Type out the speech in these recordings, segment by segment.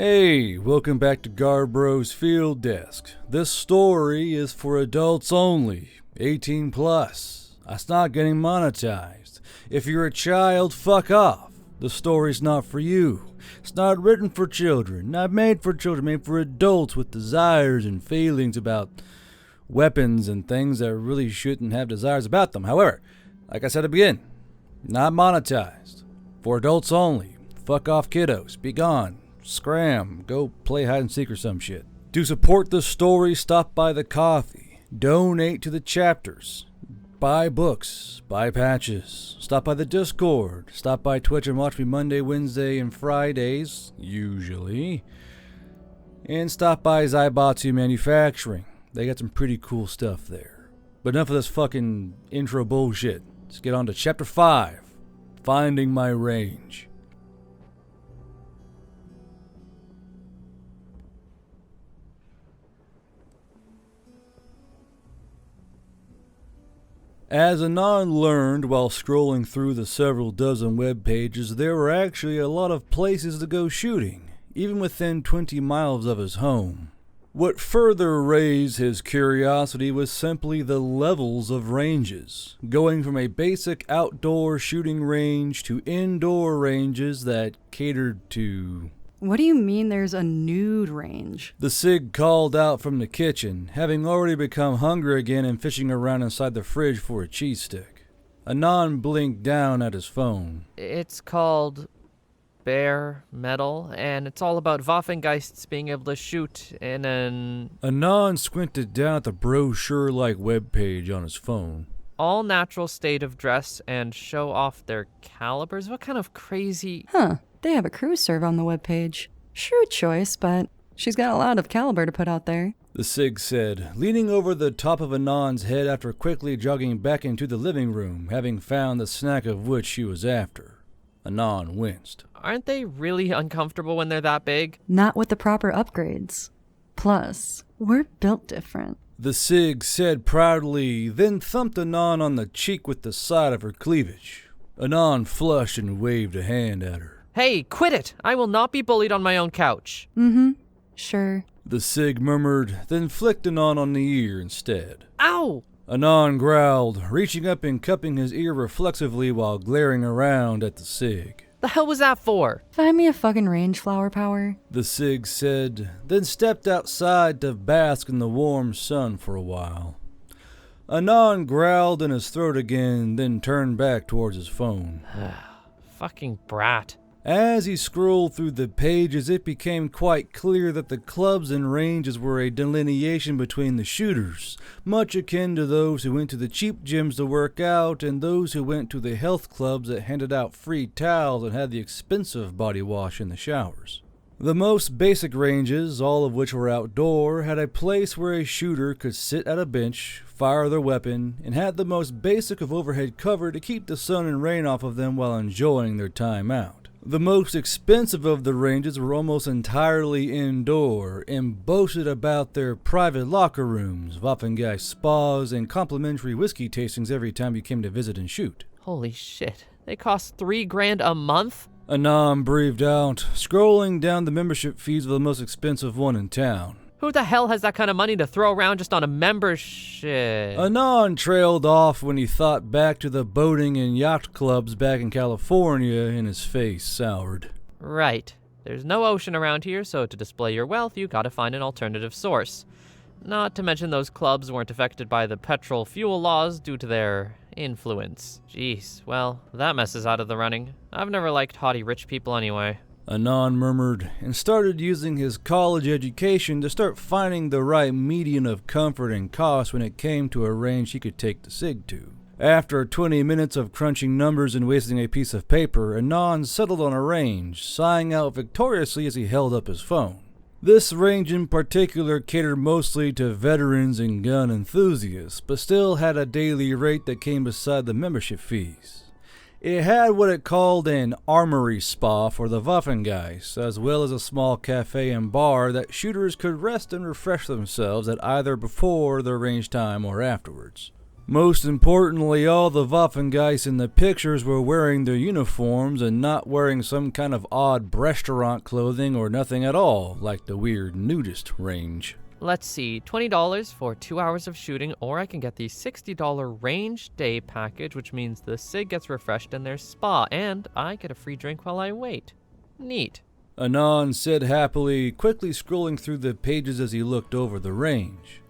Hey, welcome back to Garbro's Field Desk. This story is for adults only, 18 plus. It's not getting monetized. If you're a child, fuck off. The story's not for you. It's not written for children, not made for children, made for adults with desires and feelings about weapons and things that really shouldn't have desires about them. However, like I said at the beginning, not monetized. For adults only. Fuck off, kiddos. Be gone. Scram. Go play hide and seek or some shit. To support the story, stop by the coffee. Donate to the chapters. Buy books. Buy patches. Stop by the Discord. Stop by Twitch and watch me Monday, Wednesday, and Fridays, usually. And stop by Zaibatsu Manufacturing. They got some pretty cool stuff there. But enough of this fucking intro bullshit. Let's get on to Chapter 5. Finding My Range. As Anon learned while scrolling through the several dozen web pages, there were actually a lot of places to go shooting, even within 20 miles of his home. What further raised his curiosity was simply the levels of ranges, going from a basic outdoor shooting range to indoor ranges that catered to... What do you mean there's a nude range? The Sig called out from the kitchen, having already become hungry again and fishing around inside the fridge for a cheese stick. Anon blinked down at his phone. It's called bare metal, and it's all about Waffengeists being able to shoot in an... Anon squinted down at the brochure-like webpage on his phone. all-natural state of dress and show off their calibers. What kind of crazy... They have a crew serve on the webpage. Shrewd choice, but she's got a lot of caliber to put out there. The Sig said, leaning over the top of Anon's head after quickly jogging back into the living room, having found the snack of which she was after. Anon winced. Aren't they really uncomfortable when they're that big? Not with the proper upgrades. Plus, we're built different. The Sig said proudly, then thumped Anon on the cheek with the side of her cleavage. Anon flushed and waved a hand at her. Hey, quit it! I will not be bullied on my own couch. Sure. The Sig murmured, then flicked Anon on the ear instead. Ow! Anon growled, reaching up and cupping his ear reflexively while glaring around at the Sig. The hell was that for? Find me a fucking range flower power. The Sig said, then stepped outside to bask in the warm sun for a while. Anon growled in his throat again, then turned back towards his phone. Fucking brat. As he scrolled through the pages, it became quite clear that the clubs and ranges were a delineation between the shooters, much akin to those who went to the cheap gyms to work out and those who went to the health clubs that handed out free towels and had the expensive body wash in the showers. The most basic ranges, all of which were outdoor, had a place where a shooter could sit at a bench, fire their weapon, and had the most basic of overhead cover to keep the sun and rain off of them while enjoying their time out. The most expensive of the ranges were almost entirely indoor and boasted about their private locker rooms, Waffengeist spas, and complimentary whiskey tastings every time you came to visit and shoot. Holy shit. They cost $3,000 a month? Anon breathed out, scrolling down the membership fees of the most expensive one in town. Who the hell has that kind of money to throw around just on a membership? Anon trailed off when he thought back to the boating and yacht clubs back in California, and his face soured. Right. There's no ocean around here, so to display your wealth, you gotta find an alternative source. Not to mention those clubs weren't affected by the petrol fuel laws due to their influence. Jeez, well, that mess is out of the running. I've never liked haughty rich people anyway. Anon murmured, and started using his college education to start finding the right median of comfort and cost when it came to a range he could take the Sig to. After 20 minutes of crunching numbers and wasting a piece of paper, Anon settled on a range, sighing out victoriously as he held up his phone. This range in particular catered mostly to veterans and gun enthusiasts, but still had a daily rate that came beside the membership fees. It had what it called an armory spa for the Waffengeist, as well as a small cafe and bar that shooters could rest and refresh themselves at either before their range time or afterwards. Most importantly, all the Waffengeist in the pictures were wearing their uniforms and not wearing some kind of odd restaurant clothing or nothing at all, like the weird nudist range. Let's see, $20 for 2 hours of shooting, or I can get the $60 range day package, which means the SIG gets refreshed in their spa, and I get a free drink while I wait. Neat. Anon said happily, quickly scrolling through the pages as he looked over the range.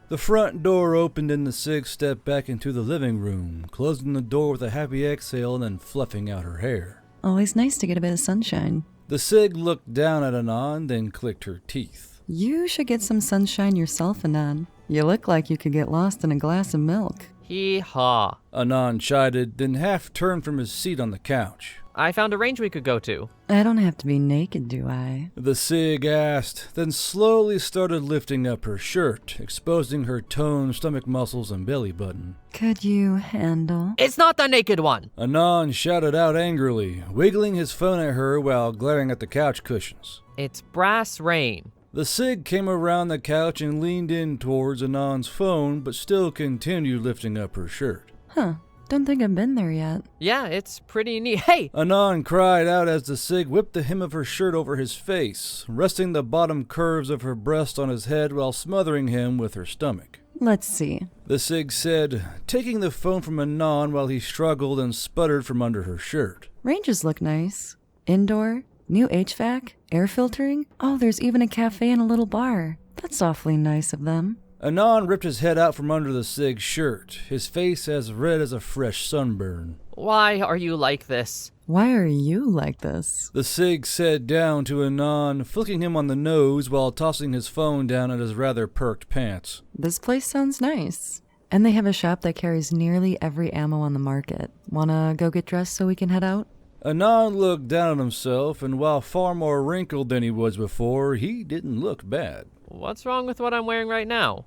The front door opened and the SIG stepped back into the living room, closing the door with a happy exhale and then fluffing out her hair. Always nice to get a bit of sunshine. The SIG looked down at Anon, then clicked her teeth. You should get some sunshine yourself, Anon. You look like you could get lost in a glass of milk. Hee-haw. Anon chided, then half turned from his seat on the couch. I found a range we could go to. I don't have to be naked, do I? The SIG asked, then slowly started lifting up her shirt, exposing her toned stomach muscles and belly button. Could you handle? It's not the naked one! Anon shouted out angrily, wiggling his phone at her while glaring at the couch cushions. It's brass rain. The SIG came around the couch and leaned in towards Anon's phone, but still continued lifting up her shirt. Huh. Don't think I've been there yet. Yeah, it's pretty neat. Hey! Anon cried out as the SIG whipped the hem of her shirt over his face, resting the bottom curves of her breast on his head while smothering him with her stomach. Let's see. The SIG said, taking the phone from Anon while he struggled and sputtered from under her shirt. Ranges look nice. Indoor, new HVAC, air filtering. Oh, there's even a cafe and a little bar. That's awfully nice of them. Anon ripped his head out from under the SIG's shirt, his face as red as a fresh sunburn. Why are you like this? Why are you like this? The SIG said down to Anon, flicking him on the nose while tossing his phone down at his rather perked pants. This place sounds nice. And they have a shop that carries nearly every ammo on the market. Wanna go get dressed so we can head out? Anon looked down at himself, and while far more wrinkled than he was before, he didn't look bad. What's wrong with what I'm wearing right now?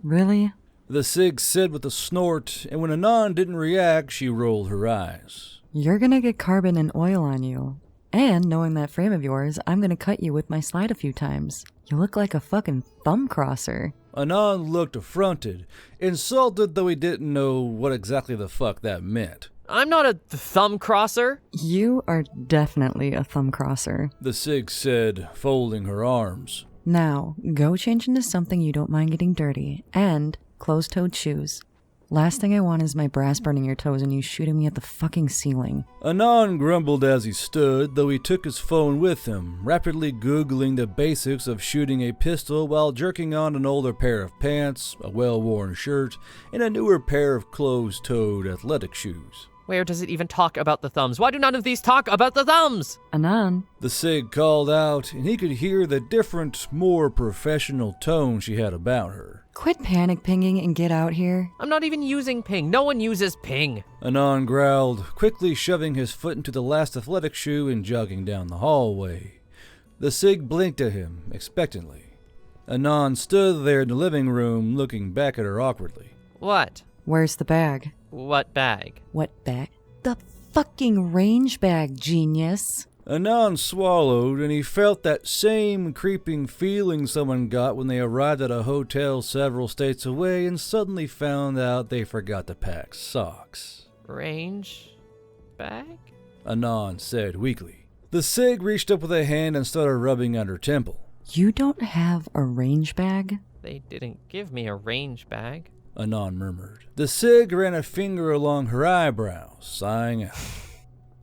Really? The SIG said with a snort, and when Anon didn't react, she rolled her eyes. You're gonna get carbon and oil on you. And knowing that frame of yours, I'm gonna cut you with my slide a few times. You look like a fucking thumb crosser. Anon looked affronted, insulted though he didn't know what exactly the fuck that meant. I'm not a thumb crosser. You are definitely a thumb crosser. The SIG said, folding her arms. Now, go change into something you don't mind getting dirty, and closed-toed shoes. Last thing I want is my brass burning your toes and you shooting me at the fucking ceiling. Anon grumbled as he stood, though he took his phone with him, rapidly Googling the basics of shooting a pistol while jerking on an older pair of pants, a well-worn shirt, and a newer pair of closed-toed athletic shoes. Where does it even talk about the thumbs? Why do none of these talk about the thumbs? Anon. The SIG called out, and he could hear the different, more professional tone she had about her. Quit panic pinging and get out here. I'm not even using ping. No one uses ping. Anon growled, quickly shoving his foot into the last athletic shoe and jogging down the hallway. The SIG blinked at him, expectantly. Anon stood there in the living room, looking back at her awkwardly. What? Where's the bag? What bag? What bag? The fucking range bag, genius. Anon swallowed, and he felt that same creeping feeling someone got when they arrived at a hotel several states away and suddenly found out they forgot to pack socks. Range bag? Anon said weakly. The SIG reached up with a hand and started rubbing at her temple. You don't have a range bag? They didn't give me a range bag. Anon murmured. The SIG ran a finger along her eyebrows, sighing out.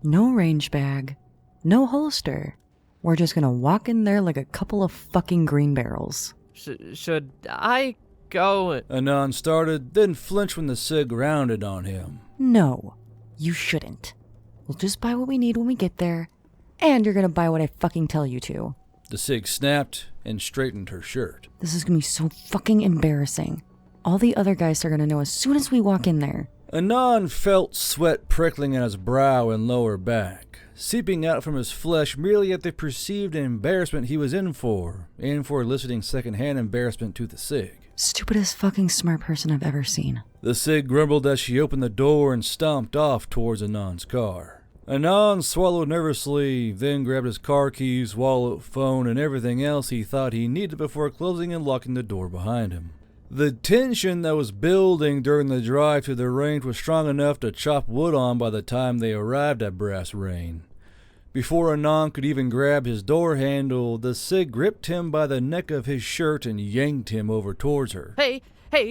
No range bag. No holster. We're just gonna walk in there like a couple of fucking green barrels. Should I go? Anon started, then flinched when the SIG rounded on him. No, you shouldn't. We'll just buy what we need when we get there, and you're gonna buy what I fucking tell you to. The SIG snapped and straightened her shirt. This is gonna be so fucking embarrassing. All the other guys are gonna know as soon as we walk in there. Anon felt sweat prickling at his brow and lower back, seeping out from his flesh merely at the perceived embarrassment he was in for eliciting secondhand embarrassment to the SIG. Stupidest fucking smart person I've ever seen. The SIG grumbled as she opened the door and stomped off towards Anon's car. Anon swallowed nervously, then grabbed his car keys, wallet, phone, and everything else he thought he needed before closing and locking the door behind him. The tension that was building during the drive to the range was strong enough to chop wood on by the time they arrived at Brass Rain. Before Anon could even grab his door handle, the Sig gripped him by the neck of his shirt and yanked him over towards her. Hey,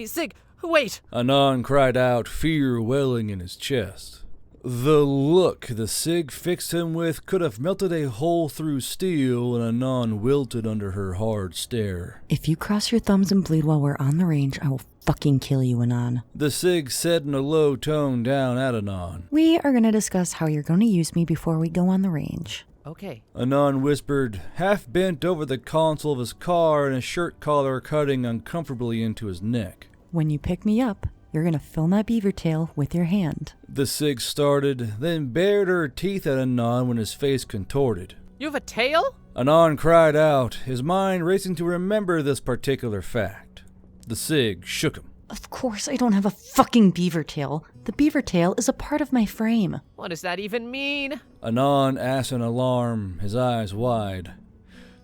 Sig, wait! Anon cried out, fear welling in his chest. The look the Sig fixed him with could have melted a hole through steel, and Anon wilted under her hard stare. If you cross your thumbs and bleed while we're on the range, I will fucking kill you, Anon. The Sig said in a low tone down at Anon. We are going to discuss how you're going to use me before we go on the range. Okay. Anon whispered, half bent over the console of his car and his shirt collar cutting uncomfortably into his neck. When you pick me up, you're going to fill my beaver tail with your hand. The Sig started, then bared her teeth at Anon when his face contorted. You have a tail? Anon cried out, his mind racing to remember this particular fact. The Sig shook him. Of course I don't have a fucking beaver tail. The beaver tail is a part of my frame. What does that even mean? Anon asked in alarm, his eyes wide.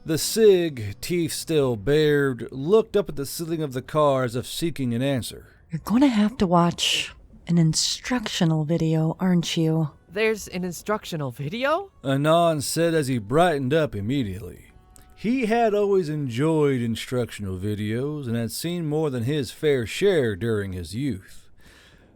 The Sig, teeth still bared, looked up at the ceiling of the car as if seeking an answer. You're going to have to watch an instructional video, aren't you? There's an instructional video? Anon said as he brightened up immediately. He had always enjoyed instructional videos and had seen more than his fair share during his youth.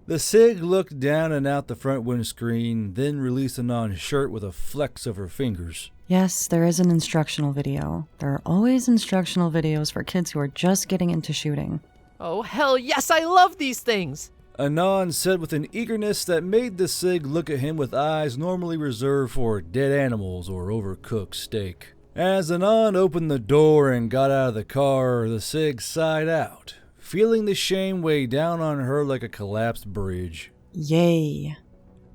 The Sig looked down and out the front windscreen, then released Anon's shirt with a flex of her fingers. Yes, there is an instructional video. There are always instructional videos for kids who are just getting into shooting. Oh, hell yes, I love these things! Anon said with an eagerness that made the Sig look at him with eyes normally reserved for dead animals or overcooked steak. As Anon opened the door and got out of the car, the Sig sighed out, feeling the shame weigh down on her like a collapsed bridge. Yay.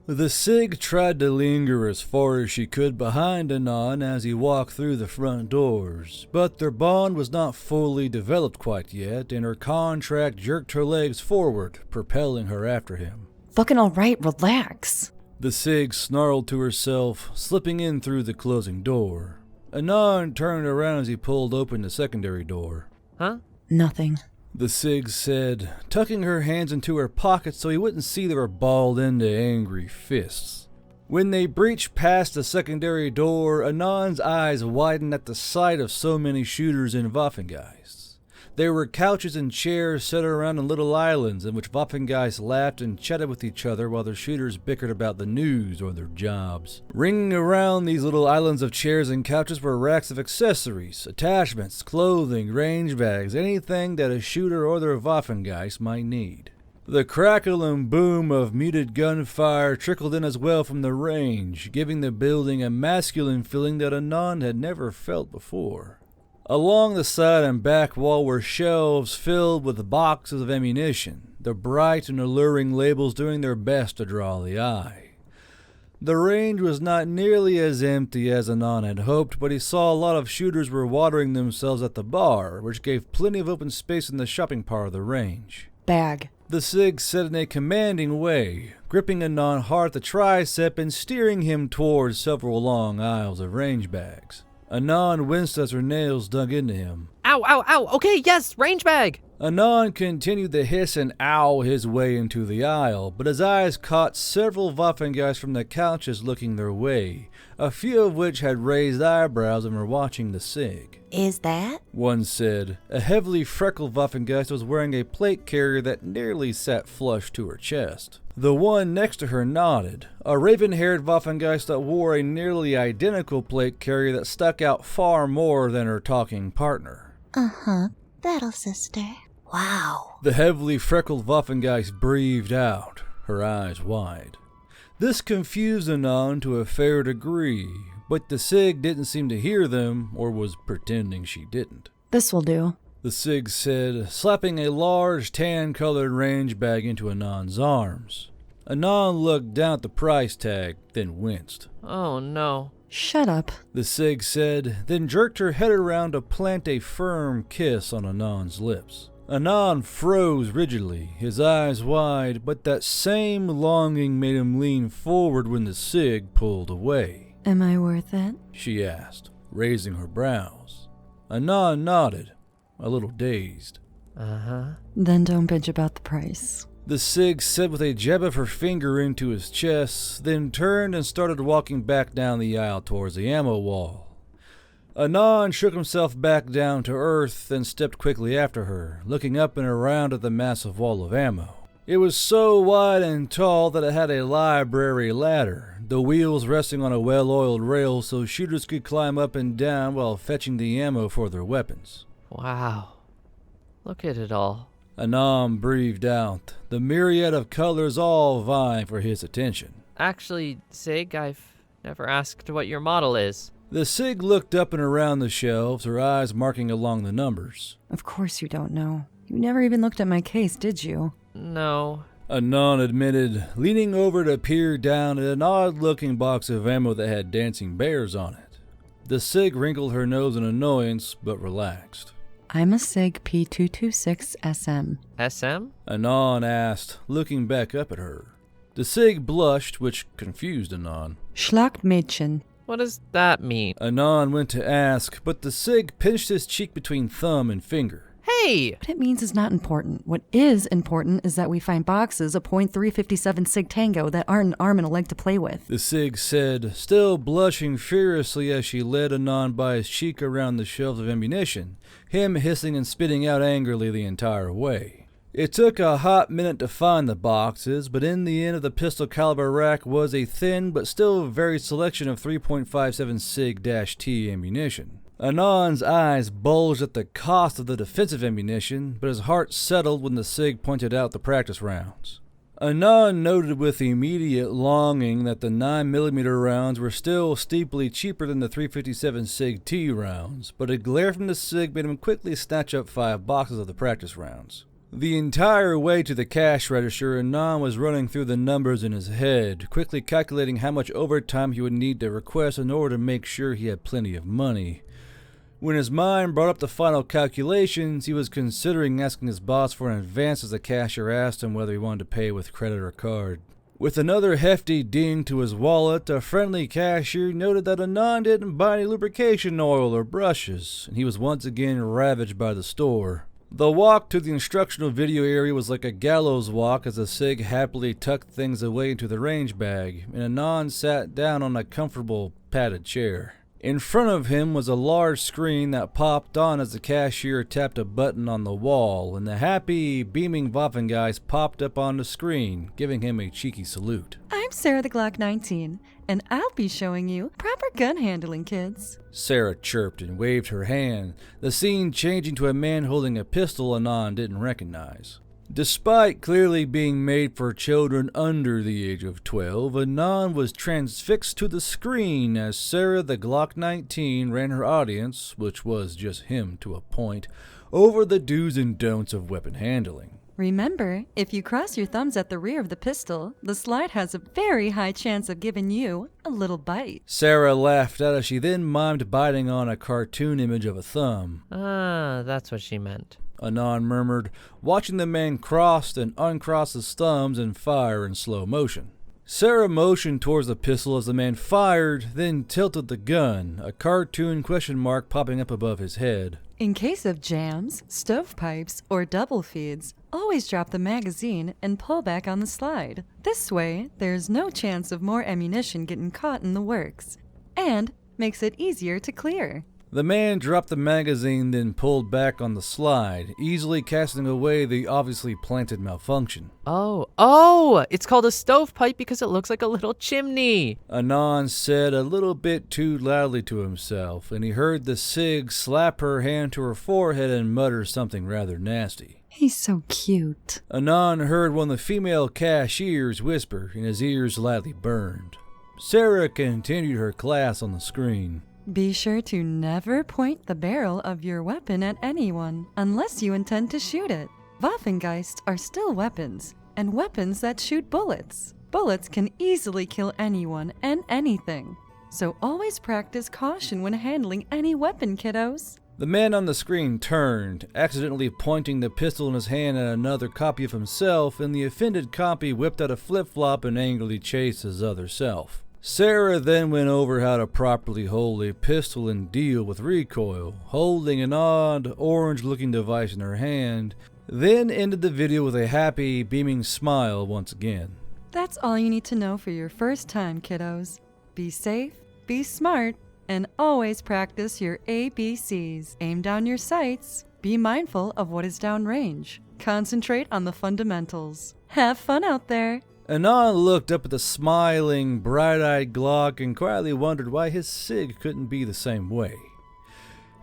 The Sig tried to linger as far as she could behind Anon as he walked through the front doors, but their bond was not fully developed quite yet, and her contract jerked her legs forward, propelling her after him. Fucking alright, relax. The Sig snarled to herself, slipping in through the closing door. Anon turned around as he pulled open the secondary door. Huh? Nothing. The Sig said, tucking her hands into her pockets so he wouldn't see they were balled into angry fists. When they breached past the secondary door, Anon's eyes widened at the sight of so many shooters in Waffengeist. There were couches and chairs set around on little islands in which Waffengeist laughed and chatted with each other while their shooters bickered about the news or their jobs. Ringing around these little islands of chairs and couches were racks of accessories, attachments, clothing, range bags, anything that a shooter or their Waffengeist might need. The crackle and boom of muted gunfire trickled in as well from the range, giving the building a masculine feeling that Anon had never felt before. Along the side and back wall were shelves filled with boxes of ammunition, the bright and alluring labels doing their best to draw the eye. The range was not nearly as empty as Anon had hoped, but he saw a lot of shooters were watering themselves at the bar, which gave plenty of open space in the shopping part of the range. Bag. The Sig said in a commanding way, gripping Anon hard at the tricep and steering him towards several long aisles of range bags. Anon winced as her nails dug into him. Ow, ow, ow! Okay, yes, range bag! Anon continued to hiss and owl his way into the aisle, but his eyes caught several Waffengeist from the couches looking their way, a few of which had raised eyebrows and were watching the Sig. Is that? One said. A heavily freckled Waffengeist was wearing a plate carrier that nearly sat flush to her chest. The one next to her nodded, a raven-haired Waffengeist that wore a nearly identical plate carrier that stuck out far more than her talking partner. Uh-huh. Battle sister. Wow. The heavily freckled Waffengeist breathed out, her eyes wide. This confused Anon to a fair degree, but the Sig didn't seem to hear them, or was pretending she didn't. This will do. The Sig said, slapping a large tan-colored range bag into Anon's arms. Anon looked down at the price tag, then winced. Oh no. Shut up. The Sig said, then jerked her head around to plant a firm kiss on Anon's lips. Anon froze rigidly, his eyes wide, but that same longing made him lean forward when the Sig pulled away. Am I worth it? She asked, raising her brows. Anon nodded, a little dazed. Then don't bitch about the price. The Sig said with a jab of her finger into his chest, then turned and started walking back down the aisle towards the ammo wall. Anon shook himself back down to earth, then stepped quickly after her, looking up and around at the massive wall of ammo. It was so wide and tall that it had a library ladder, the wheels resting on a well-oiled rail so shooters could climb up and down while fetching the ammo for their weapons. Wow. Look at it all. Anon breathed out, the myriad of colors all vying for his attention. Actually, Sig, I've never asked what your model is. The Sig looked up and around the shelves, her eyes marking along the numbers. Of course you don't know. You never even looked at my case, did you? No. Anon admitted, leaning over to peer down at an odd-looking box of ammo that had dancing bears on it. The Sig wrinkled her nose in annoyance, but relaxed. I'm a SIG P226SM. SM? Anon asked, looking back up at her. The Sig blushed, which confused Anon. Schlachtmädchen. What does that mean? Anon went to ask, but the Sig pinched his cheek between thumb and finger. Hey! What it means is not important. What is important is that we find boxes of .357 SIG Tango that aren't an arm and a leg to play with. The Sig said, still blushing furiously as she led Anon by his cheek around the shelves of ammunition, him hissing and spitting out angrily the entire way. It took a hot minute to find the boxes, but in the end of the pistol caliber rack was a thin but still varied selection of 3.57 SIG-T ammunition. Anon's eyes bulged at the cost of the defensive ammunition, but his heart settled when the Sig pointed out the practice rounds. Anon noted with immediate longing that the 9mm rounds were still steeply cheaper than the 357 SIG-T rounds, but a glare from the Sig made him quickly snatch up 5 boxes of the practice rounds. The entire way to the cash register, Anon was running through the numbers in his head, quickly calculating how much overtime he would need to request in order to make sure he had plenty of money. When his mind brought up the final calculations, he was considering asking his boss for an advance as the cashier asked him whether he wanted to pay with credit or card. With another hefty ding to his wallet, a friendly cashier noted that Anon didn't buy any lubrication oil or brushes, and he was once again ravaged by the store. The walk to the instructional video area was like a gallows walk as the Sig happily tucked things away into the range bag, and Anon sat down on a comfortable, padded chair. In front of him was a large screen that popped on as the cashier tapped a button on the wall, and the happy, beaming Waffengeist popped up on the screen, giving him a cheeky salute. I'm Sarah the Glock 19, and I'll be showing you proper gun handling, kids. Sarah chirped and waved her hand, the scene changing to a man holding a pistol Anon didn't recognize. Despite clearly being made for children under the age of 12, Anon was transfixed to the screen as Sarah the Glock 19 ran her audience, which was just him to a point, over the do's and don'ts of weapon handling. Remember, if you cross your thumbs at the rear of the pistol, the slide has a very high chance of giving you a little bite. Sarah laughed out as she then mimed biting on a cartoon image of a thumb. Ah, that's what she meant. Anon murmured, watching the man cross and uncross his thumbs and fire in slow motion. Sarah motioned towards the pistol as the man fired, then tilted the gun, a cartoon question mark popping up above his head. In case of jams, stovepipes, or double feeds, always drop the magazine and pull back on the slide. This way, there's no chance of more ammunition getting caught in the works, and makes it easier to clear. The man dropped the magazine, then pulled back on the slide, easily casting away the obviously planted malfunction. Oh, it's called a stovepipe because it looks like a little chimney. Anon said a little bit too loudly to himself, and he heard the Sig slap her hand to her forehead and mutter something rather nasty. He's so cute. Anon heard one of the female cashiers whisper, and his ears slightly burned. Sarah continued her class on the screen. Be sure to never point the barrel of your weapon at anyone unless you intend to shoot it. Waffengeist are still weapons, and weapons that shoot bullets. Bullets can easily kill anyone and anything, so always practice caution when handling any weapon, kiddos. The man on the screen turned, accidentally pointing the pistol in his hand at another copy of himself, and the offended copy whipped out a flip-flop and angrily chased his other self. Sarah then went over how to properly hold a pistol and deal with recoil, holding an odd, orange-looking device in her hand, then ended the video with a happy, beaming smile once again. That's all you need to know for your first time, kiddos. Be safe, be smart, and always practice your ABCs. Aim down your sights. Be mindful of what is downrange. Concentrate on the fundamentals. Have fun out there. Anon looked up at the smiling, bright-eyed Glock and quietly wondered why his SIG couldn't be the same way.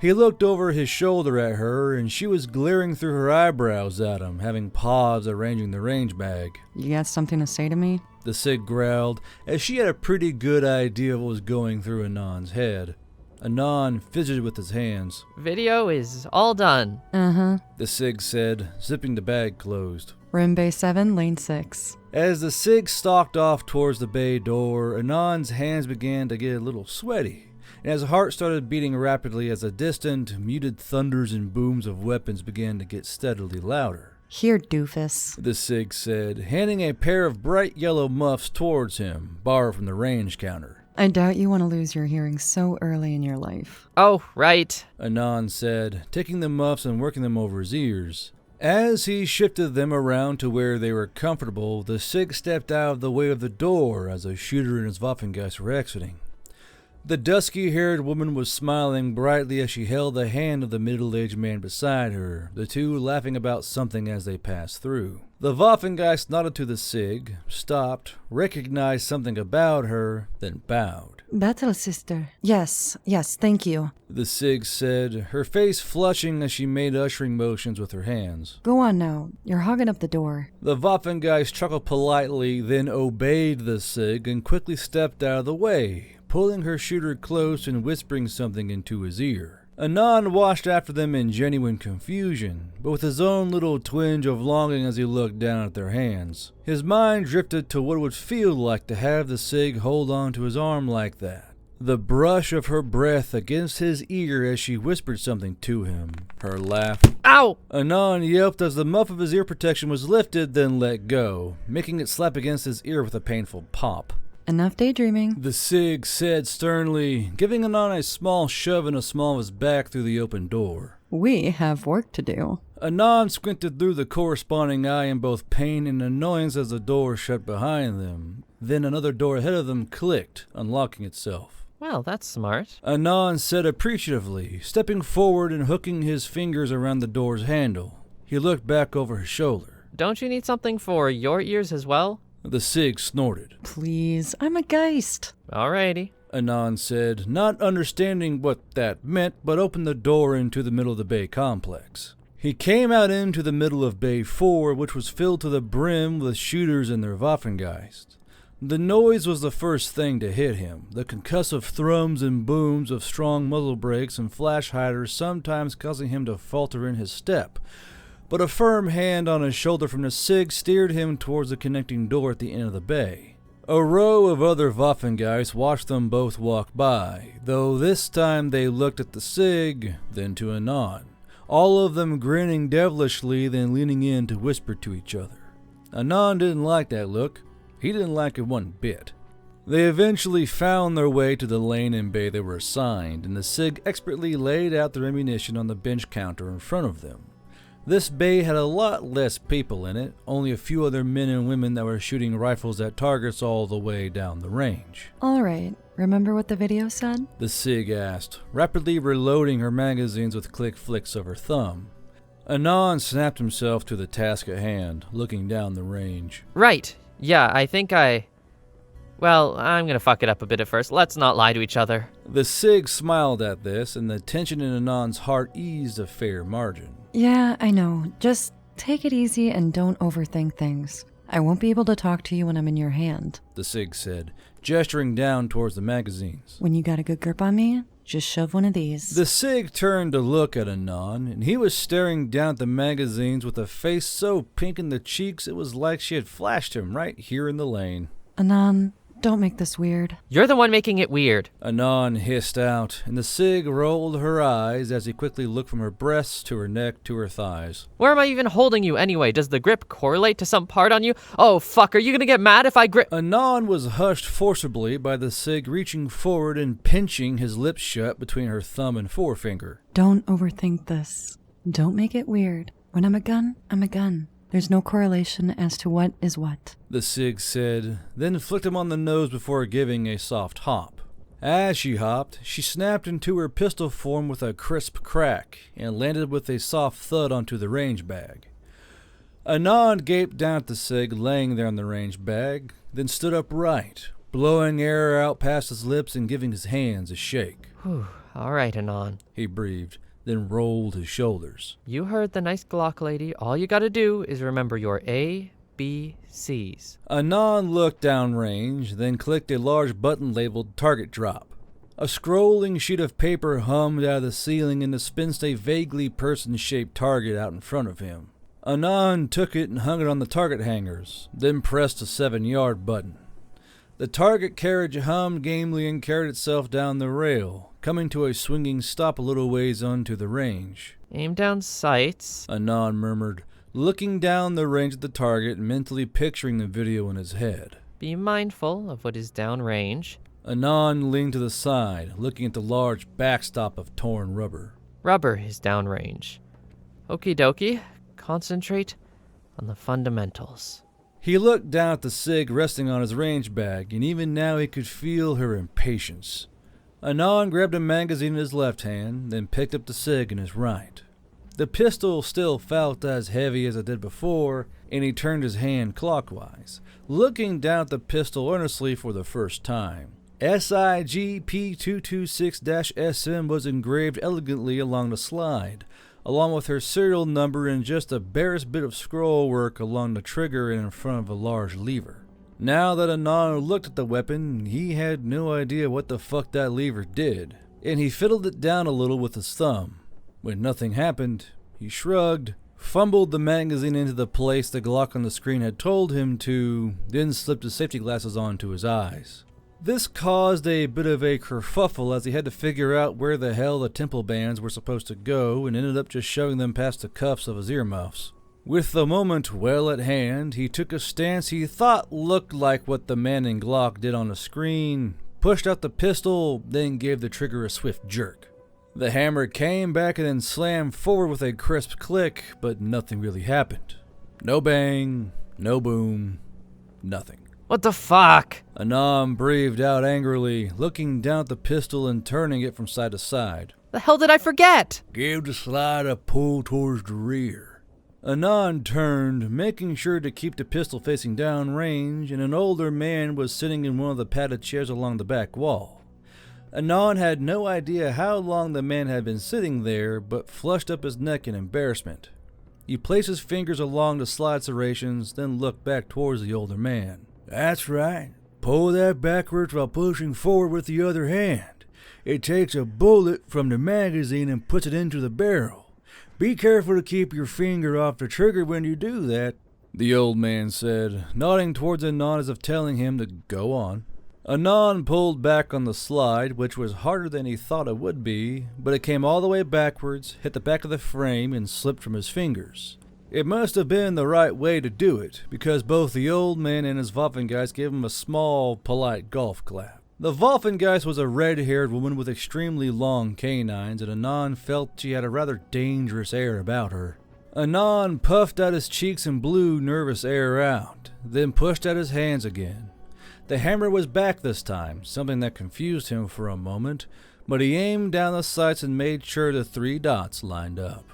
He looked over his shoulder at her, and she was glaring through her eyebrows at him, having paused arranging the range bag. You got something to say to me? The SIG growled, as she had a pretty good idea of what was going through Anon's head. Anon fidgeted with his hands. Video is all done. The SIG said, zipping the bag closed. We're in Bay 7, Lane 6. As the SIG stalked off towards the bay door, Anon's hands began to get a little sweaty, and his heart started beating rapidly as the distant, muted thunders and booms of weapons began to get steadily louder. Here, doofus, The SIG said, handing a pair of bright yellow muffs towards him, borrowed from the range counter. I doubt you want to lose your hearing so early in your life. Oh, right. Anon said, taking the muffs and working them over his ears. As he shifted them around to where they were comfortable, the SIG stepped out of the way of the door as a shooter and his Waffengeist were exiting. The dusky-haired woman was smiling brightly as she held the hand of the middle-aged man beside her, the two laughing about something as they passed through. The Waffengeist nodded to the SIG, stopped, recognized something about her, then bowed. Battle sister. Yes, thank you. The SIG said, her face flushing as she made ushering motions with her hands. Go on now. You're hogging up the door. The Waffengeist chuckled politely, then obeyed the SIG and quickly stepped out of the way, pulling her shooter close and whispering something into his ear. Anon watched after them in genuine confusion, but with his own little twinge of longing as he looked down at their hands. His mind drifted to what it would feel like to have the SIG hold on to his arm like that. The brush of her breath against his ear as she whispered something to him. Her laugh. Ow! Anon yelped as the muff of his ear protection was lifted, then let go, making it slap against his ear with a painful pop. Enough daydreaming. The SIG said sternly, giving Anon a small shove in the small of his back through the open door. We have work to do. Anon squinted through the corresponding eye in both pain and annoyance as the door shut behind them. Then another door ahead of them clicked, unlocking itself. Well, that's smart. Anon said appreciatively, stepping forward and hooking his fingers around the door's handle. He looked back over his shoulder. Don't you need something for your ears as well? The SIG snorted. Please, I'm a Geist. Alrighty. Anon said, not understanding what that meant, but opened the door into the middle of the bay complex. He came out into the middle of Bay 4, which was filled to the brim with shooters and their Waffengeist. The noise was the first thing to hit him, the concussive thrums and booms of strong muzzle brakes and flash hiders sometimes causing him to falter in his step. But a firm hand on his shoulder from the SIG steered him towards the connecting door at the end of the bay. A row of other Waffengeist watched them both walk by, though this time they looked at the SIG, then to Anon, all of them grinning devilishly, then leaning in to whisper to each other. Anon didn't like that look. He didn't like it one bit. They eventually found their way to the lane and bay they were assigned, and the SIG expertly laid out their ammunition on the bench counter in front of them. This bay had a lot less people in it, only a few other men and women that were shooting rifles at targets all the way down the range. Alright, remember what the video said? The SIG asked, rapidly reloading her magazines with quick flicks of her thumb. Anon snapped himself to the task at hand, looking down the range. Right. Yeah, I think Well, I'm gonna fuck it up a bit at first. Let's not lie to each other. The SIG smiled at this, and the tension in Anon's heart eased a fair margin. Yeah, I know. Just take it easy and don't overthink things. I won't be able to talk to you when I'm in your hand. The SIG said, gesturing down towards the magazines. When you got a good grip on me, just shove one of these. The SIG turned to look at Anon, and he was staring down at the magazines with a face so pink in the cheeks it was like she had flashed him right here in the lane. Anon, Don't make this weird. You're the one making it weird. Anon hissed out, and the Sig rolled her eyes as he quickly looked from her breasts to her neck to her thighs. Where am I even holding you anyway? Does the grip correlate to some part on you? Oh, fuck, are you gonna get mad if I grip? Anon was hushed forcibly by the Sig reaching forward and pinching his lips shut between her thumb and forefinger. Don't overthink this. Don't make it weird. When I'm a gun, I'm a gun. There's no correlation as to what is what. The Sig said, then flicked him on the nose before giving a soft hop. As she hopped, she snapped into her pistol form with a crisp crack and landed with a soft thud onto the range bag. Anon gaped down at the Sig laying there on the range bag, then stood upright, blowing air out past his lips and giving his hands a shake. Whew, all right, Anon. He breathed, then rolled his shoulders. You heard the nice Glock lady. All you gotta do is remember your A, B, C's. Anon looked downrange, then clicked a large button labeled Target Drop. A scrolling sheet of paper hummed out of the ceiling and dispensed a vaguely person-shaped target out in front of him. Anon took it and hung it on the target hangers, then pressed a 7-yard button. The target carriage hummed gamely and carried itself down the rail, coming to a swinging stop a little ways onto the range. Aim down sights. Anon murmured, looking down the range at the target and mentally picturing the video in his head. Be mindful of what is downrange. Anon leaned to the side, looking at the large backstop of torn rubber. Rubber is downrange. Okie dokie. Concentrate on the fundamentals. He looked down at the Sig resting on his range bag, and even now he could feel her impatience. Anon grabbed a magazine in his left hand, then picked up the Sig in his right. The pistol still felt as heavy as it did before, and he turned his hand clockwise, looking down at the pistol earnestly for the first time. SIG-P226-SM was engraved elegantly along the slide, along with her serial number and just a barest bit of scroll work along the trigger and in front of a large lever. Now that Anon looked at the weapon, he had no idea what the fuck that lever did, and he fiddled it down a little with his thumb. When nothing happened, he shrugged, fumbled the magazine into the place the Glock on the screen had told him to, then slipped his safety glasses onto his eyes. This caused a bit of a kerfuffle as he had to figure out where the hell the temple bands were supposed to go and ended up just shoving them past the cuffs of his earmuffs. With the moment well at hand, he took a stance he thought looked like what the man in Glock did on the screen, pushed out the pistol, then gave the trigger a swift jerk. The hammer came back and then slammed forward with a crisp click, but nothing really happened. No bang, no boom, nothing. What the fuck? Anon breathed out angrily, looking down at the pistol and turning it from side to side. The hell did I forget? Give the slide a pull towards the rear. Anon turned, making sure to keep the pistol facing downrange, and an older man was sitting in one of the padded chairs along the back wall. Anon had no idea how long the man had been sitting there, but flushed up his neck in embarrassment. He placed his fingers along the slide serrations, then looked back towards the older man. That's right. Pull that backwards while pushing forward with the other hand. It takes a bullet from the magazine and puts it into the barrel. Be careful to keep your finger off the trigger when you do that, the old man said, nodding towards Anon as if telling him to go on. Anon pulled back on the slide, which was harder than he thought it would be, but it came all the way backwards, hit the back of the frame, and slipped from his fingers. It must have been the right way to do it, because both the old man and his Waffengeist gave him a small, polite golf clap. The Waffengeist was a red-haired woman with extremely long canines, and Anon felt she had a rather dangerous air about her. Anon puffed out his cheeks and blew nervous air out, then pushed out his hands again. The hammer was back this time, something that confused him for a moment, but he aimed down the sights and made sure the 3 dots lined up.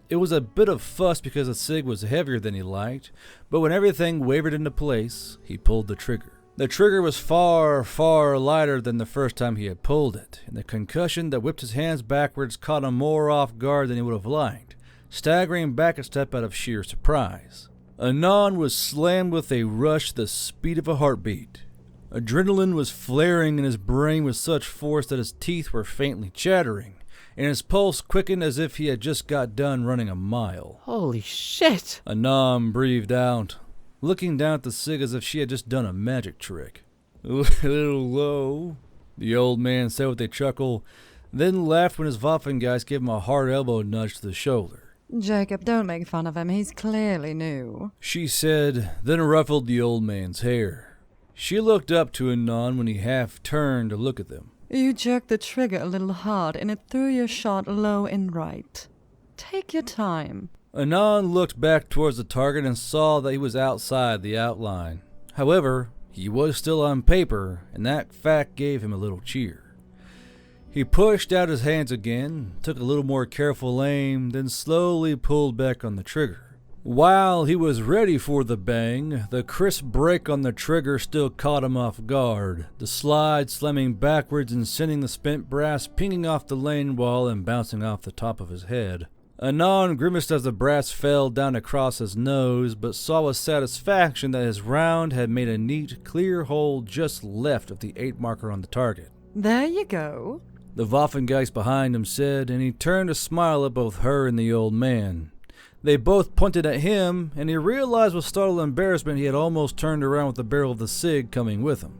It was a bit of fuss because the Sig was heavier than he liked, but when everything wavered into place, he pulled the trigger. The trigger was far, far lighter than the first time he had pulled it, and the concussion that whipped his hands backwards caught him more off guard than he would have liked, staggering back a step out of sheer surprise. Anon was slammed with a rush the speed of a heartbeat. Adrenaline was flaring in his brain with such force that his teeth were faintly chattering, and his pulse quickened as if he had just got done running a mile. Holy shit! Anon breathed out, looking down at the Sig as if she had just done a magic trick. A little low, the old man said with a chuckle, then laughed when his Waffengeist gave him a hard elbow nudge to the shoulder. Jacob, don't make fun of him. He's clearly new. She said, then ruffled the old man's hair. She looked up to Anon when he half turned to look at them. You jerked the trigger a little hard and it threw your shot low and right. Take your time. Anon looked back towards the target and saw that he was outside the outline. However, he was still on paper, and that fact gave him a little cheer. He pushed out his hands again, took a little more careful aim, then slowly pulled back on the trigger. While he was ready for the bang, the crisp break on the trigger still caught him off guard, the slide slamming backwards and sending the spent brass pinging off the lane wall and bouncing off the top of his head. Anon grimaced as the brass fell down across his nose, but saw with satisfaction that his round had made a neat, clear hole just left of the 8 marker on the target. There you go. The Waffengeist behind him said, and he turned to smile at both her and the old man. They both pointed at him, and he realized with startled embarrassment he had almost turned around with the barrel of the cig coming with him.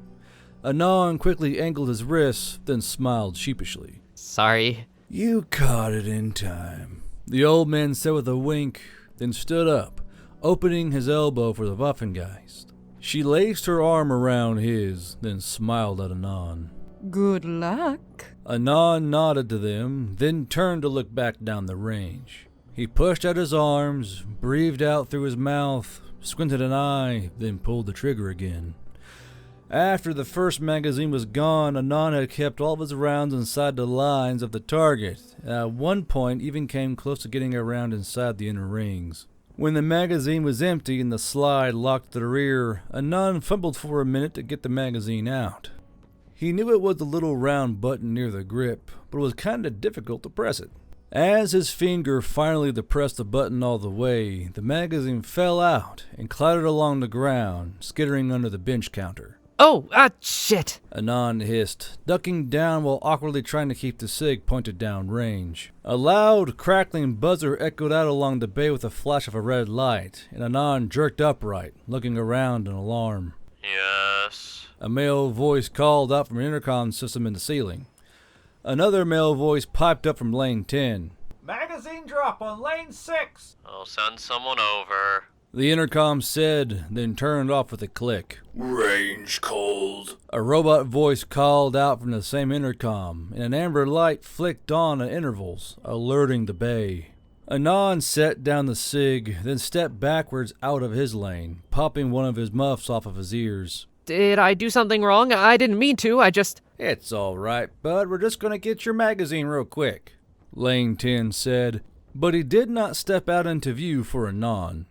Anon quickly angled his wrists, then smiled sheepishly. Sorry. You caught it in time, the old man said with a wink, then stood up, opening his elbow for the Waffengeist. She laced her arm around his, then smiled at Anon. Good luck. Anon nodded to them, then turned to look back down the range. He pushed out his arms, breathed out through his mouth, squinted an eye, then pulled the trigger again. After the first magazine was gone, Anon had kept all of his rounds inside the lines of the target, and at one point even came close to getting a round inside the inner rings. When the magazine was empty and the slide locked to the rear, Anon fumbled for a minute to get the magazine out. He knew it was the little round button near the grip, but it was kind of difficult to press it. As his finger finally depressed the button all the way, the magazine fell out and clattered along the ground, skittering under the bench counter. Oh, shit! Anon hissed, ducking down while awkwardly trying to keep the cig pointed down range. A loud, crackling buzzer echoed out along the bay with a flash of a red light, and Anon jerked upright, looking around in alarm. Yes? A male voice called out from an intercom system in the ceiling. Another male voice piped up from lane 10. Magazine drop on lane 6. I'll send someone over. The intercom said, then turned off with a click. Range cold. A robot voice called out from the same intercom, and an amber light flicked on at intervals, alerting the bay. Anon set down the cig, then stepped backwards out of his lane, popping one of his muffs off of his ears. Did I do something wrong? I didn't mean to, I just... It's all right, bud. We're just going to get your magazine real quick, Lane 10 said, but he did not step out into view for Anon.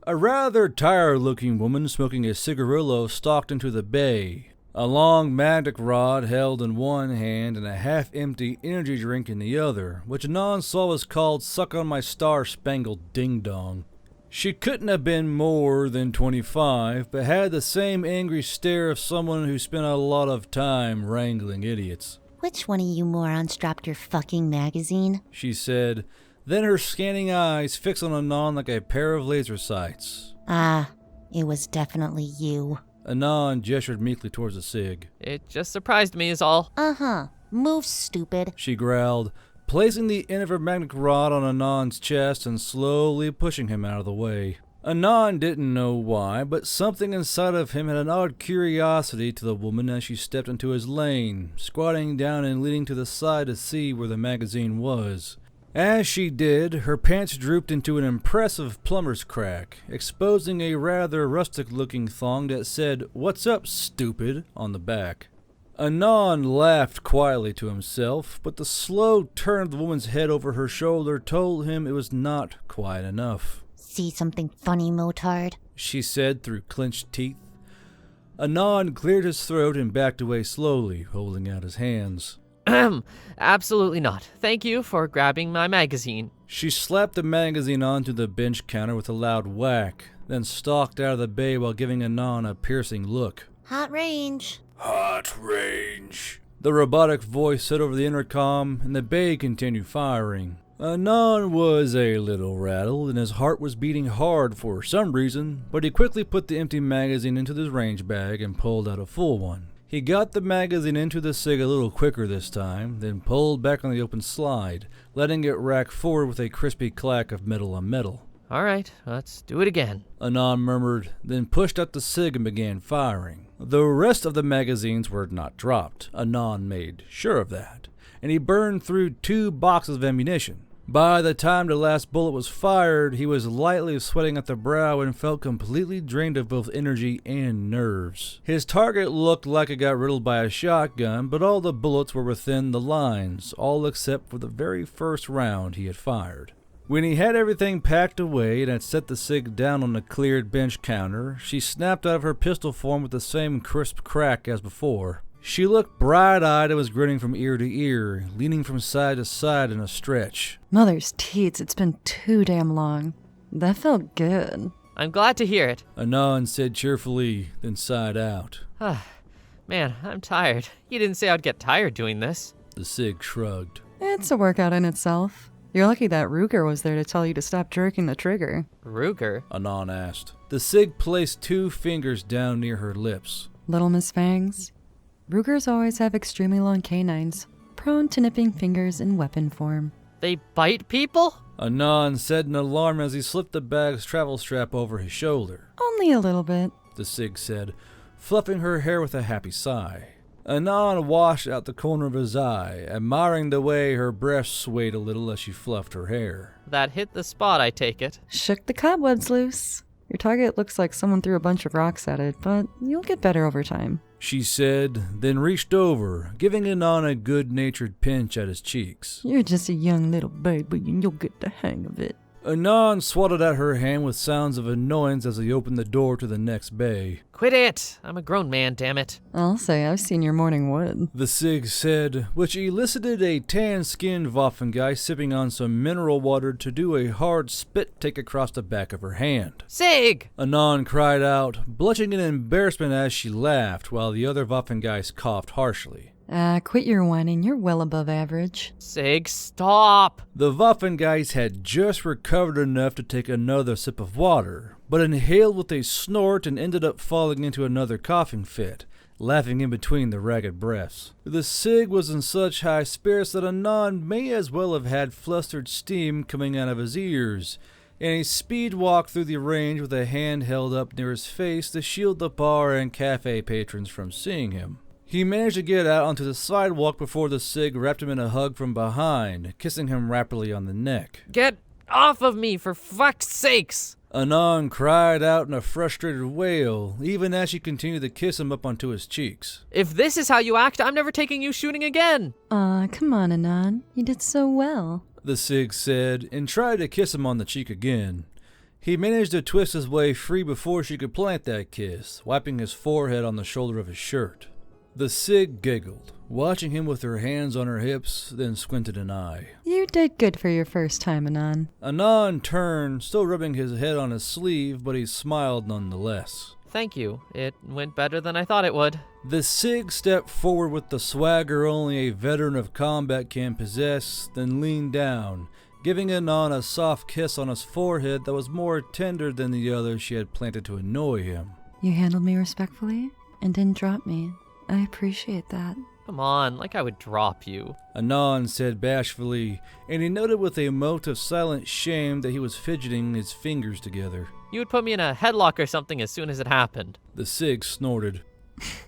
A rather tired-looking woman smoking a cigarillo stalked into the bay, a long magic rod held in one hand and a half-empty energy drink in the other, which Anon saw was called Suck on My Star-Spangled Ding Dong. She couldn't have been more than 25, but had the same angry stare of someone who spent a lot of time wrangling idiots. Which one of you morons dropped your fucking magazine? She said, then her scanning eyes fixed on Anon like a pair of laser sights. Ah, it was definitely you. Anon gestured meekly towards the cig. It just surprised me is all. Uh-huh. Move, stupid. She growled, placing the end of her magnetic rod on Anon's chest and slowly pushing him out of the way. Anon didn't know why, but something inside of him had an odd curiosity to the woman as she stepped into his lane, squatting down and leaning to the side to see where the magazine was. As she did, her pants drooped into an impressive plumber's crack, exposing a rather rustic-looking thong that said, "What's up, stupid?" on the back. Anon laughed quietly to himself, but the slow turn of the woman's head over her shoulder told him it was not quiet enough. See something funny, motard? She said through clenched teeth. Anon cleared his throat and backed away slowly, holding out his hands. Absolutely not. Thank you for grabbing my magazine. She slapped the magazine onto the bench counter with a loud whack, then stalked out of the bay while giving Anon a piercing look. Hot range. Hot range. The robotic voice said over the intercom, and the bay continued firing. Anon was a little rattled, and his heart was beating hard for some reason, but he quickly put the empty magazine into his range bag and pulled out a full one. He got the magazine into the SIG a little quicker this time, then pulled back on the open slide, letting it rack forward with a crispy clack of metal on metal. All right, let's do it again. Anon murmured, then pushed out the SIG and began firing. The rest of the magazines were not dropped. Anon made sure of that, and he burned through 2 boxes of ammunition. By the time the last bullet was fired, he was lightly sweating at the brow and felt completely drained of both energy and nerves. His target looked like it got riddled by a shotgun, but all the bullets were within the lines, all except for the very first round he had fired. When he had everything packed away and had set the SIG down on the cleared bench counter, she snapped out of her pistol form with the same crisp crack as before. She looked bright-eyed and was grinning from ear to ear, leaning from side to side in a stretch. Mother's teats, it's been too damn long. That felt good. I'm glad to hear it. Anon said cheerfully, then sighed out. Man, I'm tired. You didn't say I'd get tired doing this. The SIG shrugged. It's a workout in itself. You're lucky that Ruger was there to tell you to stop jerking the trigger. Ruger? Anon asked. The SIG placed 2 fingers down near her lips. Little Miss Fangs. Rugers always have extremely long canines, prone to nipping fingers in weapon form. They bite people? Anon said in alarm as he slipped the bag's travel strap over his shoulder. Only a little bit. The SIG said, fluffing her hair with a happy sigh. Anon washed out the corner of his eye, admiring the way her breast swayed a little as she fluffed her hair. That hit the spot, I take it. Shook the cobwebs loose. Your target looks like someone threw a bunch of rocks at it, but you'll get better over time. She said, then reached over, giving Anon a good-natured pinch at his cheeks. You're just a young little baby and you'll get the hang of it. Anon swatted at her hand with sounds of annoyance as he opened the door to the next bay. Quit it! I'm a grown man, damn it. I'll say I've seen your morning wood. The SIG said, which elicited a tan-skinned Waffengeist sipping on some mineral water to do a hard spit take across the back of her hand. Sig! Anon cried out, blushing in embarrassment as she laughed, while the other Waffengeist coughed harshly. Quit your whining. You're well above average. Sig, stop! The Waffengeist had just recovered enough to take another sip of water, but inhaled with a snort and ended up falling into another coughing fit, laughing in between the ragged breaths. The SIG was in such high spirits that Anon may as well have had flustered steam coming out of his ears, and a speed walk through the range with a hand held up near his face to shield the bar and cafe patrons from seeing him. He managed to get out onto the sidewalk before the SIG wrapped him in a hug from behind, kissing him rapidly on the neck. Get off of me, for fuck's sakes! Anon cried out in a frustrated wail, even as she continued to kiss him up onto his cheeks. If this is how you act, I'm never taking you shooting again! Come on, Anon. You did so well. The SIG said, and tried to kiss him on the cheek again. He managed to twist his way free before she could plant that kiss, wiping his forehead on the shoulder of his shirt. The SIG giggled, watching him with her hands on her hips, then squinted an eye. You did good for your first time, Anon. Anon turned, still rubbing his head on his sleeve, but he smiled nonetheless. Thank you. It went better than I thought it would. The SIG stepped forward with the swagger only a veteran of combat can possess, then leaned down, giving Anon a soft kiss on his forehead that was more tender than the other she had planted to annoy him. You handled me respectfully and didn't drop me. I appreciate that. Come on, like I would drop you. Anon said bashfully, and he noted with a mote of silent shame that he was fidgeting his fingers together. You would put me in a headlock or something as soon as it happened. The SIG snorted.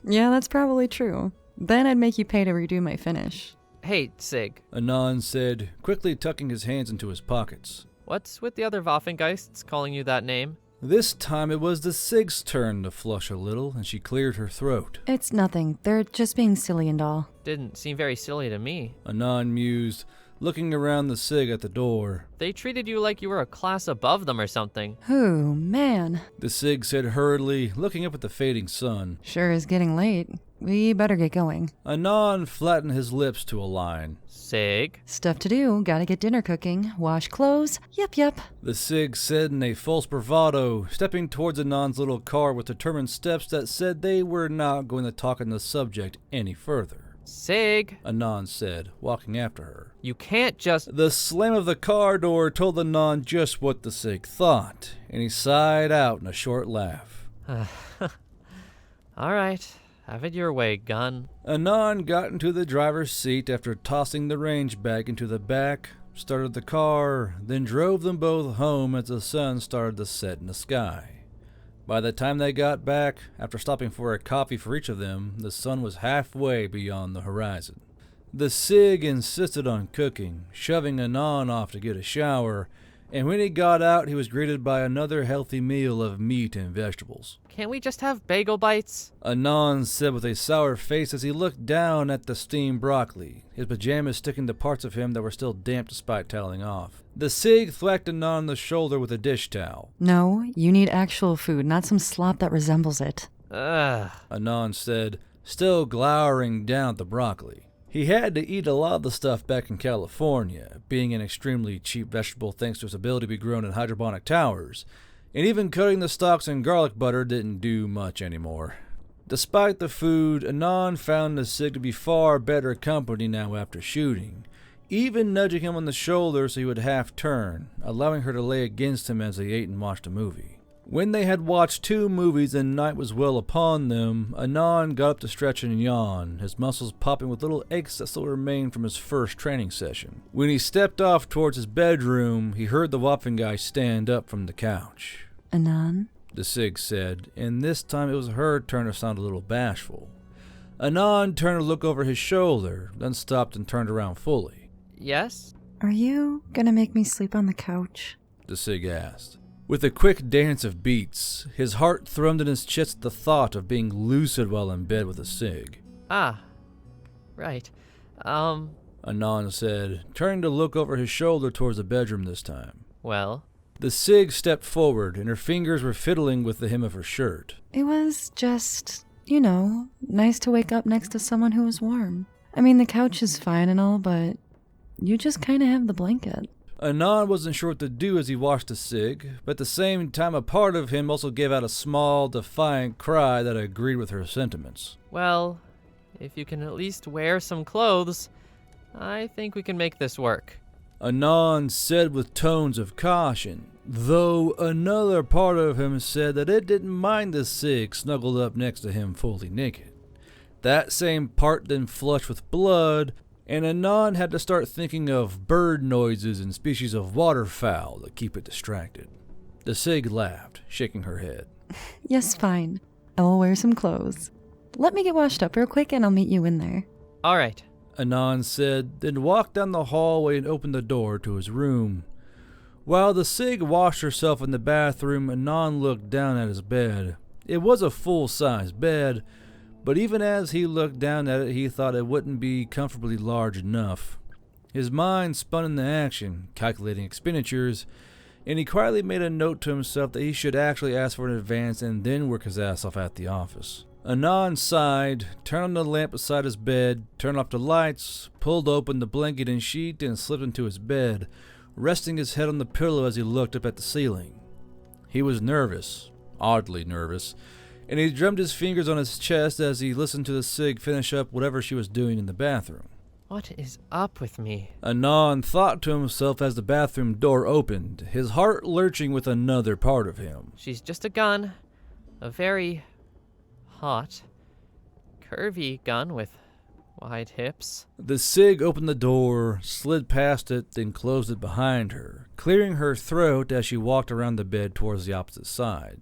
Yeah, that's probably true. Then I'd make you pay to redo my finish. Hey, Sig. Anon said, quickly tucking his hands into his pockets. What's with the other Waffengeists calling you that name? This time it was the SIG's turn to flush a little, and she cleared her throat. It's nothing. They're just being silly and all. Didn't seem very silly to me. Anon mused, looking around the SIG at the door. They treated you like you were a class above them or something. Oh, man. The SIG said hurriedly, looking up at the fading sun. Sure is getting late. We better get going. Anon flattened his lips to a line. Sig? Stuff to do. Gotta get dinner cooking. Wash clothes. Yep. The SIG said in a false bravado, stepping towards Anon's little car with determined steps that said they were not going to talk on the subject any further. Sig? Anon said, walking after her. You can't just... The slam of the car door told Anon just what the SIG thought, and he sighed out in a short laugh. All right. Have it your way, gun. Anon got into the driver's seat after tossing the range bag into the back, started the car, then drove them both home as the sun started to set in the sky. By the time they got back, after stopping for a coffee for each of them, the sun was halfway beyond the horizon. The Sig insisted on cooking, shoving Anon off to get a shower, and when he got out, he was greeted by another healthy meal of meat and vegetables. Can't we just have bagel bites? Anon said with a sour face as he looked down at the steamed broccoli, his pajamas sticking to parts of him that were still damp despite toweling off. The Sig thwacked Anon on the shoulder with a dish towel. No, you need actual food, not some slop that resembles it. Ugh. Anon said, still glowering down at the broccoli. He had to eat a lot of the stuff back in California, being an extremely cheap vegetable thanks to its ability to be grown in hydroponic towers, and even cutting the stalks in garlic butter didn't do much anymore. Despite the food, Anon found the Sig to be far better company now after shooting, even nudging him on the shoulder so he would half turn, allowing her to lay against him as they ate and watched a movie. When they had watched 2 movies and night was well upon them, Anon got up to stretch and yawn, his muscles popping with little aches that still remained from his first training session. When he stepped off towards his bedroom, he heard the Waffengeist stand up from the couch. Anon? The Sig said, and this time it was her turn to sound a little bashful. Anon turned to look over his shoulder, then stopped and turned around fully. Yes? Are you gonna make me sleep on the couch? The Sig asked. With a quick dance of beats, his heart thrummed in his chest at the thought of being lucid while in bed with a Sig. Ah. Right. Anon said, turning to look over his shoulder towards the bedroom this time. Well? The Sig stepped forward, and her fingers were fiddling with the hem of her shirt. It was just, nice to wake up next to someone who was warm. I mean, the couch is fine and all, but you just kind of have the blanket. Anon wasn't sure what to do as he watched the Sig, but at the same time a part of him also gave out a small, defiant cry that agreed with her sentiments. Well, if you can at least wear some clothes, I think we can make this work. Anon said with tones of caution, though another part of him said that it didn't mind the Sig snuggled up next to him fully naked. That same part then flushed with blood, and Anon had to start thinking of bird noises and species of waterfowl to keep it distracted. The Sig laughed, shaking her head. Yes, fine. I will wear some clothes. Let me get washed up real quick and I'll meet you in there. All right. Anon said, then walked down the hallway and opened the door to his room. While the Sig washed herself in the bathroom, Anon looked down at his bed. It was a full-size bed, but even as he looked down at it, he thought it wouldn't be comfortably large enough. His mind spun into action, calculating expenditures, and he quietly made a note to himself that he should actually ask for an advance and then work his ass off at the office. Anon sighed, turned on the lamp beside his bed, turned off the lights, pulled open the blanket and sheet, and slipped into his bed, resting his head on the pillow as he looked up at the ceiling. He was nervous, oddly nervous, and he drummed his fingers on his chest as he listened to the Sig finish up whatever she was doing in the bathroom. What is up with me? Anon thought to himself as the bathroom door opened, his heart lurching with another part of him. She's just a gun. A very hot, curvy gun with wide hips. The Sig opened the door, slid past it, then closed it behind her, clearing her throat as she walked around the bed towards the opposite side.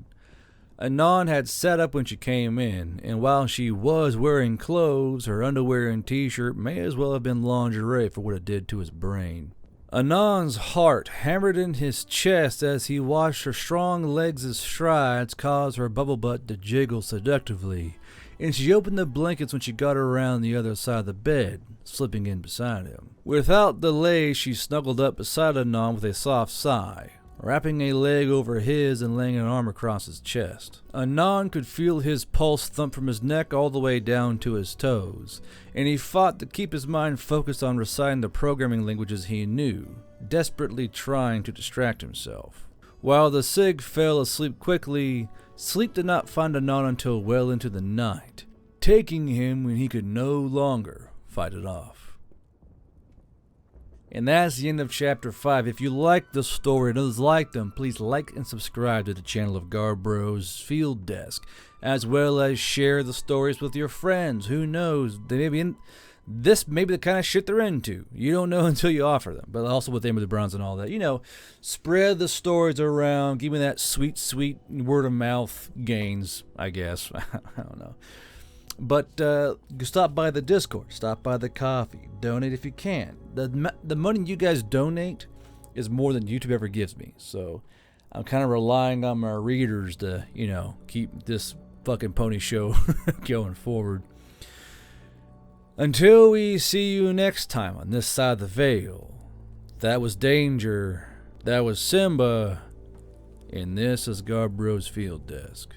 Anon had sat up when she came in, and while she was wearing clothes, her underwear and t-shirt may as well have been lingerie for what it did to his brain. Anon's heart hammered in his chest as he watched her strong legs' strides cause her bubble butt to jiggle seductively, and she opened the blankets when she got around the other side of the bed, slipping in beside him. Without delay, she snuggled up beside Anon with a soft sigh, wrapping a leg over his and laying an arm across his chest. Anon could feel his pulse thump from his neck all the way down to his toes, and he fought to keep his mind focused on reciting the programming languages he knew, desperately trying to distract himself. While the Sig fell asleep quickly, sleep did not find Anon until well into the night, taking him when he could no longer fight it off. And that's the end of chapter 5. If you like the story and others like them, please like and subscribe to the channel of Garbro's Field Desk, as well as share the stories with your friends. Who knows? They may be in this, maybe the kind of shit they're into. You don't know until you offer them. But also with Amber the Bronze and all that. You know, spread the stories around. Give me that sweet, sweet word of mouth gains, I guess. I don't know. But stop by the Discord. Stop by the coffee. Donate if you can. The money you guys donate is more than YouTube ever gives me. So I'm kind of relying on my readers to, you know, keep this fucking pony show going forward. Until we see you next time on this side of the veil, that was Danger, that was Simba, and this is Garbro's Field Desk.